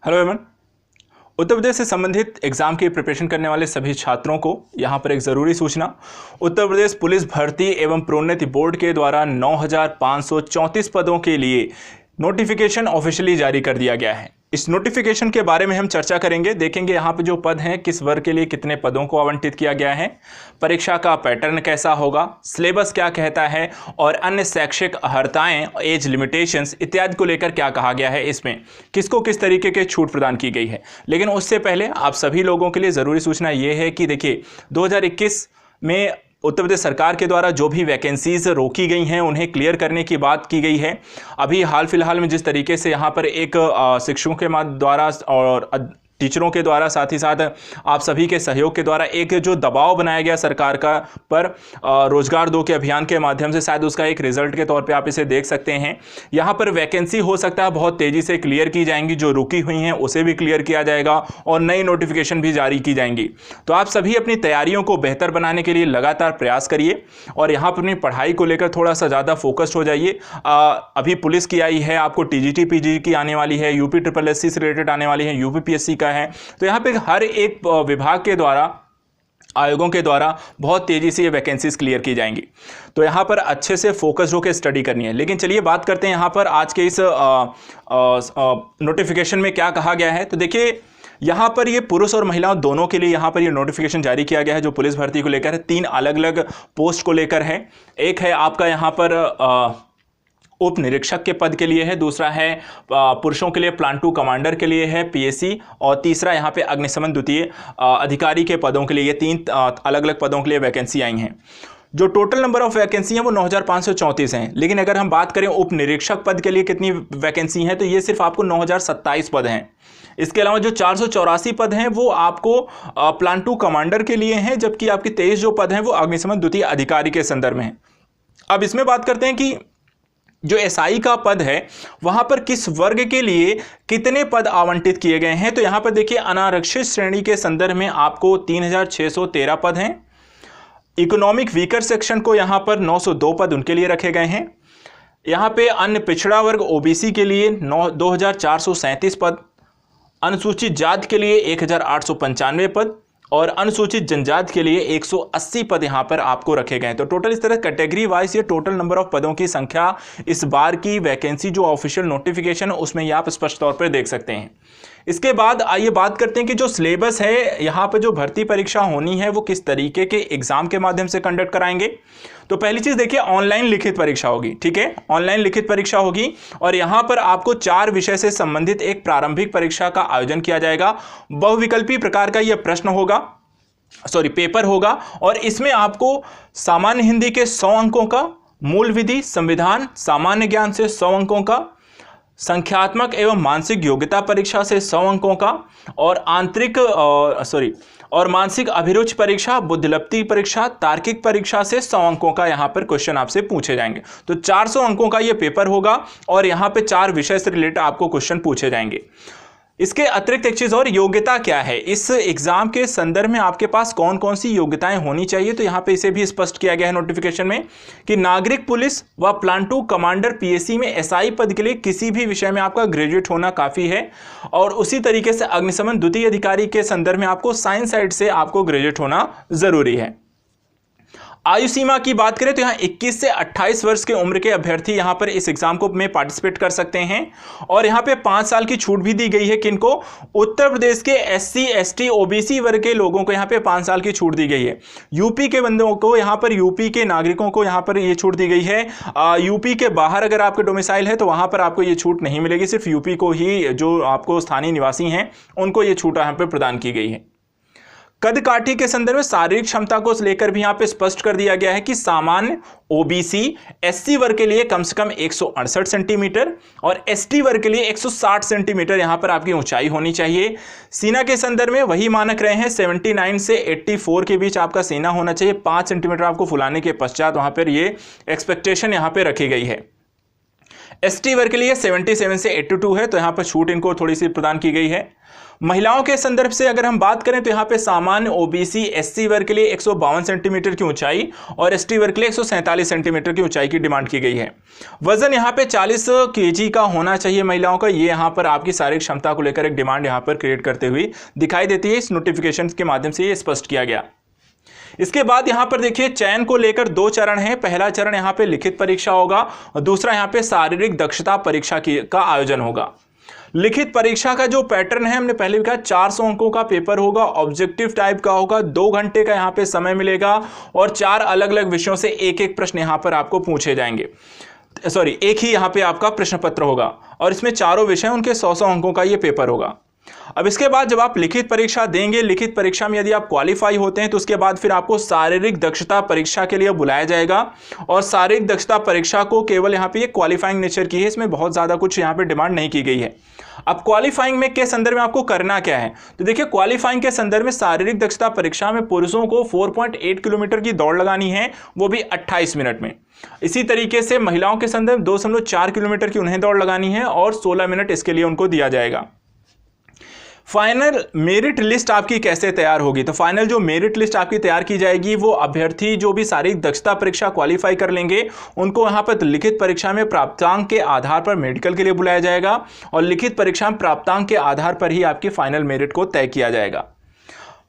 Hello everyone. Uttar Pradesh से संबंधित exam की प्रिपरेशन करने वाले सभी छात्रों को यहाँ पर एक ज़रूरी सूचना। उत्तर प्रदेश पुलिस भर्ती एवं प्रोन्नति बोर्ड के द्वारा 9,534 पदों के लिए नोटिफिकेशन ऑफिशियली जारी कर दिया गया है। इस नोटिफिकेशन के बारे में हम चर्चा करेंगे, देखेंगे यहाँ पे जो पद हैं किस वर्ग के लिए कितने पदों को आवंटित किया गया है, परीक्षा का पैटर्न कैसा होगा, सिलेबस क्या कहता है और अन्य शैक्षिक अर्हताएं, एज लिमिटेशंस इत्यादि को लेकर क्या कहा गया है, इसमें किसको किस तरीके के छूट प्रदान की गई है। लेकिन उससे पहले आप सभी लोगों के लिए ज़रूरी सूचना ये है कि देखिए 2021 में उत्तर प्रदेश सरकार के द्वारा जो भी वैकेंसीज रोकी गई हैं उन्हें क्लियर करने की बात की गई है। अभी हाल फिलहाल में जिस तरीके से यहाँ पर एक शिक्षकों के द्वारा और टीचरों के द्वारा साथ ही साथ आप सभी के सहयोग के द्वारा एक जो दबाव बनाया गया सरकार का पर रोजगार दो के अभियान के माध्यम से, शायद उसका एक रिजल्ट के तौर पे आप इसे देख सकते हैं। यहाँ पर वैकेंसी हो सकता है बहुत तेजी से क्लियर की जाएंगी, जो रुकी हुई हैं उसे भी क्लियर किया जाएगा और नई नोटिफिकेशन भी जारी की जाएंगी। तो आप सभी अपनी तैयारियों को बेहतर बनाने के लिए लगातार प्रयास करिए और यहाँ पर अपनी पढ़ाई को लेकर थोड़ा सा ज़्यादा फोकस्ड हो जाइए। अभी पुलिस की आई है, आपको टीजीटी पीजी की आने वाली है, यूपी SSC से रिलेटेड आने वाली है, यूपीपीएससी का है। तो यहाँ पे हर एक विभाग के द्वारा, आयोगों के द्वारा बहुत तेजी से ये वैकेंसीज क्लियर की जाएंगी। तो यहाँ पर अच्छे से फोकस होकर स्टडी करनी है। लेकिन चलिए बात करते हैं यहाँ पर आज के इस नोटिफिकेशन में क्या कहा गया है। तो देखिए यहाँ पर ये पुरुष और महिलाओं दोनों के लिए यहाँ पर ये नोटिफिकेशन जारी किया गया है, जो पुलिस भर्ती को लेकर है। 3 अलग अलग पोस्ट को लेकर है। एक है आपका यहाँ पर उप निरीक्षक के पद के लिए है, दूसरा है पुरुषों के लिए प्लान 2 कमांडर के लिए है PSC, और तीसरा यहाँ पे अग्निशमन द्वितीय अधिकारी के पदों के लिए। ये 3 अलग अलग पदों के लिए वैकेंसी आई हैं। जो टोटल नंबर ऑफ वैकेंसी हैं वो 9,534 हैं। लेकिन अगर हम बात करें उप निरीक्षक पद के लिए कितनी वैकेंसी हैं, तो ये सिर्फ आपको 9,027 पद हैं। इसके अलावा जो 484 पद हैं वो आपको प्लान 2 कमांडर के लिए हैं, जबकि आपके 23 जो पद हैं वो अग्निशमन द्वितीय अधिकारी के संदर्भ में हैं। अब इसमें बात करते हैं कि जो SI का पद है वहां पर किस वर्ग के लिए कितने पद आवंटित किए गए हैं। तो यहां पर देखिए अनारक्षित श्रेणी के संदर्भ में आपको 3,613 पद हैं। इकोनॉमिक वीकर सेक्शन को यहां पर 902 पद उनके लिए रखे गए हैं। यहां पे अन्य पिछड़ा वर्ग OBC के लिए 2,437 पद, अनुसूचित जाति के लिए 1,895 पद और अनुसूचित जनजाति के लिए 180 पद यहां पर आपको रखे गए हैं। तो टोटल इस तरह कैटेगरी वाइज ये टोटल नंबर ऑफ पदों की संख्या इस बार की वैकेंसी जो ऑफिशियल नोटिफिकेशन उसमें ये आप स्पष्ट तौर पर देख सकते हैं। इसके बाद आइए बात करते हैं कि जो सिलेबस है यहाँ पर जो भर्ती परीक्षा होनी है वो किस तरीके के एग्जाम के माध्यम से कंडक्ट कराएंगे। तो पहली चीज देखिए ऑनलाइन लिखित परीक्षा होगी। ठीक है, ऑनलाइन लिखित परीक्षा होगी और यहाँ पर आपको 4 विषय से संबंधित एक प्रारंभिक परीक्षा का आयोजन किया जाएगा। बहुविकल्पी प्रकार का यह प्रश्न होगा, पेपर होगा, और इसमें आपको सामान्य हिंदी के 100 अंकों का, मूल विधि, संविधान, सामान्य ज्ञान से 100 अंकों का, संख्यात्मक एवं मानसिक योग्यता परीक्षा से 100 अंकों का, और और मानसिक अभिरुचि परीक्षा, बुद्धिलब्धि परीक्षा, तार्किक परीक्षा से 100 अंकों का यहाँ पर क्वेश्चन आपसे पूछे जाएंगे। तो 400 अंकों का ये पेपर होगा और यहाँ पे 4 विषय से रिलेटेड आपको क्वेश्चन पूछे जाएंगे। इसके अतिरिक्त एक चीज और, योग्यता क्या है इस एग्जाम के संदर्भ में, आपके पास कौन कौन सी योग्यताएं होनी चाहिए। तो यहाँ पे इसे भी स्पष्ट किया गया है नोटिफिकेशन में कि नागरिक पुलिस व प्लान 2 कमांडर PSC में SI पद के लिए किसी भी विषय में आपका ग्रेजुएट होना काफी है, और उसी तरीके से अग्निशमन द्वितीय अधिकारी के संदर्भ में आपको साइंस साइड से आपको ग्रेजुएट होना जरूरी है। आयु सीमा की बात करें तो यहाँ 21 से 28 वर्ष के उम्र के अभ्यर्थी यहाँ पर इस एग्जाम को में पार्टिसिपेट कर सकते हैं। और यहाँ पे 5 साल की छूट भी दी गई है। किनको? उत्तर प्रदेश के SC ST OBC वर्ग के लोगों को यहाँ पे 5 साल की छूट दी गई है। यूपी के बंदों को, यहाँ पर यूपी के नागरिकों को यहाँ पर ये छूट दी गई है। यूपी के बाहर अगर आपके डोमिसाइल है तो वहाँ पर आपको ये छूट नहीं मिलेगी, सिर्फ यूपी को ही, जो आपको स्थानीय निवासी हैं उनको ये छूट यहाँ पर प्रदान की गई है। कद काठी के संदर्भ में शारीरिक क्षमता को लेकर भी यहाँ पे स्पष्ट कर दिया गया है कि सामान्य OBC SC वर्ग के लिए कम से कम 168 सेंटीमीटर और ST वर्ग के लिए 160 सेंटीमीटर यहाँ पर आपकी ऊंचाई होनी चाहिए। सीना के संदर्भ में वही मानक रहे हैं, 79 से 84 के बीच आपका सीना होना चाहिए। 5 सेंटीमीटर आपको फुलाने के पश्चात वहां पर ये एक्सपेक्टेशन यहाँ पे रखी गई है। एसटी वर्ग के लिए 77 से 82 है, तो यहाँ पर छूट इनको थोड़ी सी प्रदान की गई है। महिलाओं के संदर्भ से अगर हम बात करें तो यहाँ पे सामान्य ओबीसी एससी वर्ग के लिए 152 सेंटीमीटर की ऊंचाई और एसटी वर्ग के लिए 147 सेंटीमीटर की ऊंचाई की डिमांड की गई है। वजन यहाँ पे 40 केजी का होना चाहिए महिलाओं का। ये यहाँ पर आपकी शारीरिक क्षमता को लेकर एक डिमांड यहाँ पर क्रिएट करते हुए दिखाई देती है। इस नोटिफिकेशन के माध्यम से ये स्पष्ट किया गया। इसके बाद यहां पर देखिए चयन को लेकर 2 चरण है। पहला चरण यहां पे लिखित परीक्षा होगा और दूसरा यहां पे शारीरिक दक्षता परीक्षा का आयोजन होगा। लिखित परीक्षा का जो पैटर्न है हमने पहले भी कहा 400 अंकों का पेपर होगा, ऑब्जेक्टिव टाइप का होगा, 2 घंटे का यहां पे समय मिलेगा और 4 अलग अलग विषयों से एक एक प्रश्न यहां पर आपको पूछे जाएंगे। एक ही यहां पे आपका प्रश्न पत्र होगा और इसमें चारों विषय उनके 100 अंकों का ये पेपर होगा। अब इसके बाद जब आप लिखित परीक्षा देंगे, लिखित परीक्षा में यदि आप क्वालिफाई होते हैं तो उसके बाद फिर आपको शारीरिक दक्षता परीक्षा के लिए बुलाया जाएगा और शारीरिक दक्षता परीक्षा को केवल यहाँ पे ये क्वालिफाइंग नेचर की है, इसमें बहुत ज़्यादा कुछ यहाँ पे डिमांड नहीं की गई है। अब क्वालिफाइंग में के संदर्भ में आपको करना क्या है, तो देखिए क्वालिफाइंग के संदर्भ में शारीरिक दक्षता परीक्षा में पुरुषों को 4.8 किलोमीटर की दौड़ लगानी है, वो भी 28 मिनट में। इसी तरीके से महिलाओं के संदर्भ 2.4 किलोमीटर की उन्हें दौड़ लगानी है और 16 मिनट इसके लिए उनको दिया जाएगा। फाइनल मेरिट लिस्ट आपकी कैसे तैयार होगी, तो फाइनल जो मेरिट लिस्ट आपकी तैयार की जाएगी वो अभ्यर्थी जो भी शारीरिक दक्षता परीक्षा क्वालिफाई कर लेंगे उनको यहाँ पर लिखित परीक्षा में प्राप्तांक के आधार पर मेडिकल के लिए बुलाया जाएगा और लिखित परीक्षा में प्राप्तांक के आधार पर ही आपकी फाइनल मेरिट को तय किया जाएगा।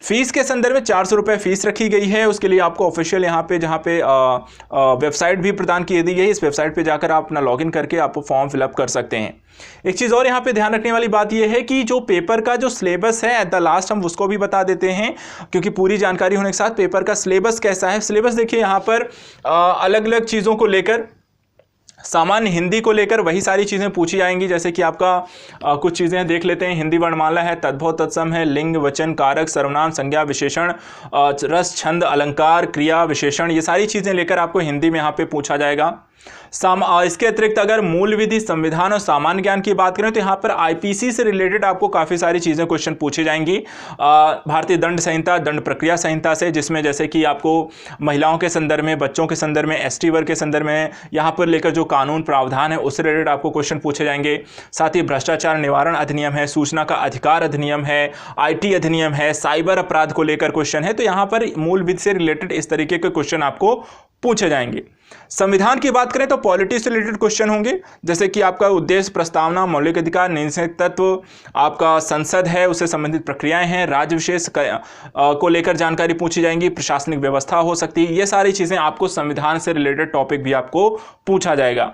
फीस के संदर्भ में 400 रुपये फीस रखी गई है। उसके लिए आपको ऑफिशियल यहाँ पे जहाँ पे वेबसाइट भी प्रदान की दी गई है, इस वेबसाइट पे जाकर आप अपना लॉगिन करके आप फॉर्म फिलअप कर सकते हैं। एक चीज़ और यहाँ पे ध्यान रखने वाली बात यह है कि जो पेपर का जो सिलेबस है एट द लास्ट हम उसको भी बता देते हैं, क्योंकि पूरी जानकारी होने के साथ पेपर का सिलेबस कैसा है। सिलेबस देखिए यहाँ पर अलग अलग चीज़ों को लेकर, सामान्य हिंदी को लेकर वही सारी चीज़ें पूछी जाएंगी, जैसे कि आपका कुछ चीज़ें देख लेते हैं। हिंदी वर्णमाला है, तद्भव तत्सम है, लिंग वचन कारक सर्वनाम संज्ञा विशेषण, रस छंद अलंकार क्रिया विशेषण, ये सारी चीज़ें लेकर आपको हिंदी में यहाँ पे पूछा जाएगा। इसके अतिरिक्त अगर मूल विधि, संविधान और सामान्य ज्ञान की बात करें तो यहाँ पर आईपीसी से रिलेटेड आपको काफ़ी सारी चीज़ें क्वेश्चन पूछी जाएंगी। भारतीय दंड संहिता, दंड प्रक्रिया संहिता से, जिसमें जैसे कि आपको महिलाओं के संदर्भ में, बच्चों के संदर्भ में, एसटी वर्ग के संदर्भ में यहाँ पर लेकर जो कानून प्रावधान है उससे रिलेटेड आपको क्वेश्चन पूछे जाएंगे। साथ ही भ्रष्टाचार निवारण अधिनियम है, सूचना का अधिकार अधिनियम है, IT अधिनियम है, साइबर अपराध को लेकर क्वेश्चन है। तो यहाँ पर मूल विधि से रिलेटेड इस तरीके के क्वेश्चन आपको पूछे जाएंगे। संविधान की बात करें तो पॉलिटी से रिलेटेड क्वेश्चन होंगे, जैसे कि आपका उद्देश्य, प्रस्तावना, मौलिक अधिकार, निषेध तत्व, आपका संसद है उससे संबंधित प्रक्रियाएं हैं, राज्य विशेष को लेकर जानकारी पूछी जाएंगी, प्रशासनिक व्यवस्था हो सकती है। ये सारी चीज़ें आपको संविधान से रिलेटेड टॉपिक भी आपको पूछा जाएगा।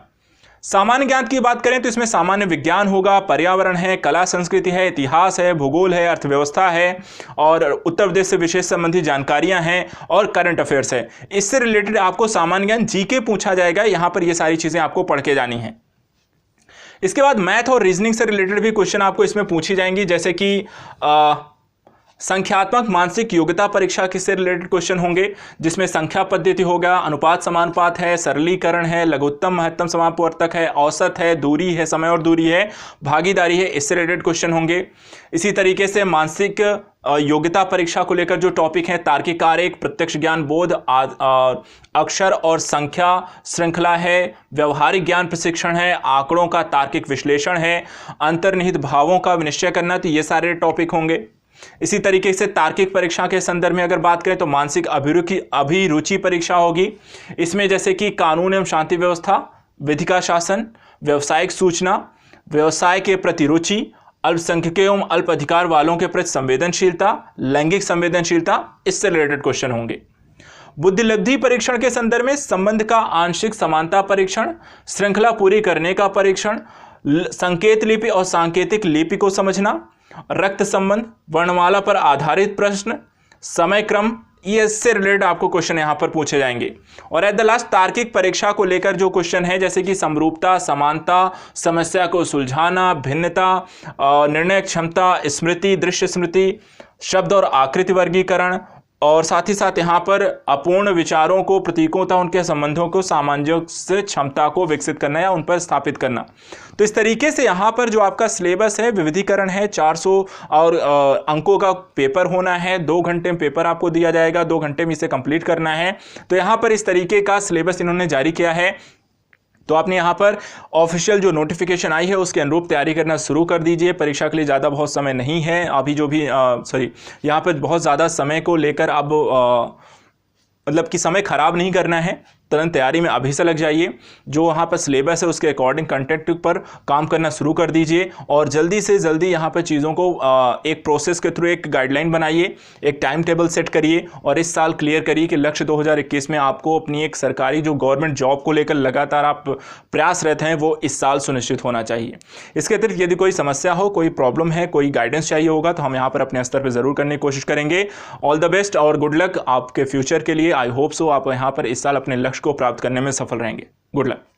सामान्य ज्ञान की बात करें तो इसमें सामान्य विज्ञान होगा, पर्यावरण है, कला संस्कृति है, इतिहास है, भूगोल है, अर्थव्यवस्था है और उत्तर प्रदेश से विशेष संबंधी जानकारियां हैं और करंट अफेयर्स है। इससे रिलेटेड आपको सामान्य ज्ञान जीके पूछा जाएगा। यहाँ पर ये सारी चीज़ें आपको पढ़ के जानी है। इसके बाद मैथ और रीजनिंग से रिलेटेड भी क्वेश्चन आपको इसमें पूछी जाएंगी, जैसे कि संख्यात्मक मानसिक योग्यता परीक्षा किससे रिलेटेड क्वेश्चन होंगे, जिसमें संख्या पद्धति होगा, अनुपात समानुपात है, सरलीकरण है, लघुत्तम महत्तम समापवर्तक है, औसत है, दूरी है, समय और दूरी है, भागीदारी है, इससे रिलेटेड क्वेश्चन होंगे। इसी तरीके से मानसिक योग्यता परीक्षा को लेकर जो टॉपिक है, तार्किक आरेख, प्रत्यक्ष ज्ञान बोध, अक्षर और संख्या श्रृंखला है, व्यवहारिक ज्ञान प्रशिक्षण है, आंकड़ों का तार्किक विश्लेषण है, अंतर्निहित भावों का विनिश्चय करना, तो ये सारे टॉपिक होंगे। इसी तरीके से तार्किक परीक्षा के संदर्भ में अगर बात करें तो मानसिक अभिरुचि परीक्षा होगी। इसमें जैसे कि कानून एवं शांति व्यवस्था, विधि का शासन, व्यवसायिक सूचना, व्यवसाय के प्रति रुचि, अल्पसंख्यकों एवं अल्प अधिकार वालों के प्रति संवेदनशीलता, लैंगिक संवेदनशीलता, इससे रिलेटेड क्वेश्चन होंगे। बुद्धिलब्धि परीक्षण के संदर्भ में संबंध का आंशिक समानता परीक्षण, श्रृंखला पूरी करने का परीक्षण, संकेत लिपि और सांकेतिक लिपि को समझना, रक्त संबंध, वर्णमाला पर आधारित प्रश्न, समय क्रम, ये इससे रिलेटेड आपको क्वेश्चन यहाँ पर पूछे जाएंगे। और एट द लास्ट तार्किक परीक्षा को लेकर जो क्वेश्चन है, जैसे कि समरूपता, समानता, समस्या को सुलझाना, भिन्नता, निर्णय क्षमता, स्मृति, दृश्य स्मृति, शब्द और आकृति वर्गीकरण, और साथ ही साथ यहाँ पर अपूर्ण विचारों को, प्रतीकों तथा उनके संबंधों को, सामंजस्य क्षमता को विकसित करना या उन पर स्थापित करना। तो इस तरीके से यहाँ पर जो आपका सिलेबस है, विविधीकरण है, 400 और अंकों का पेपर होना है, 2 घंटे में पेपर आपको दिया जाएगा, 2 घंटे में इसे कंप्लीट करना है। तो यहाँ पर इस तरीके का सिलेबस इन्होंने जारी किया है। तो आपने यहाँ पर ऑफिशियल जो नोटिफिकेशन आई है उसके अनुरूप तैयारी करना शुरू कर दीजिए। परीक्षा के लिए ज़्यादा बहुत समय नहीं है अभी, जो भी यहाँ पर बहुत ज़्यादा समय को लेकर अब मतलब कि समय ख़राब नहीं करना है, तुरंत तैयारी में अभी से लग जाइए। जो वहाँ पर सिलेबस है उसके अकॉर्डिंग कंटेंट पर काम करना शुरू कर दीजिए और जल्दी से जल्दी यहाँ पर चीज़ों को एक प्रोसेस के थ्रू एक गाइडलाइन बनाइए, एक टाइम टेबल सेट करिए और इस साल क्लियर करिए कि लक्ष्य 2021 में आपको अपनी एक सरकारी जो गवर्नमेंट जॉब को लेकर लगातार आप प्रयासरत हैं वो इस साल सुनिश्चित होना चाहिए। इसके अतिरिक्त यदि कोई समस्या हो, कोई प्रॉब्लम है, कोई गाइडेंस चाहिए होगा तो हम यहाँ पर अपने स्तर पर ज़रूर करने की कोशिश करेंगे। ऑल द बेस्ट और गुड लक आपके फ्यूचर के लिए। आई होप सो आप यहाँ पर इस साल अपने लक्ष्य को प्राप्त करने में सफल रहेंगे। Good luck.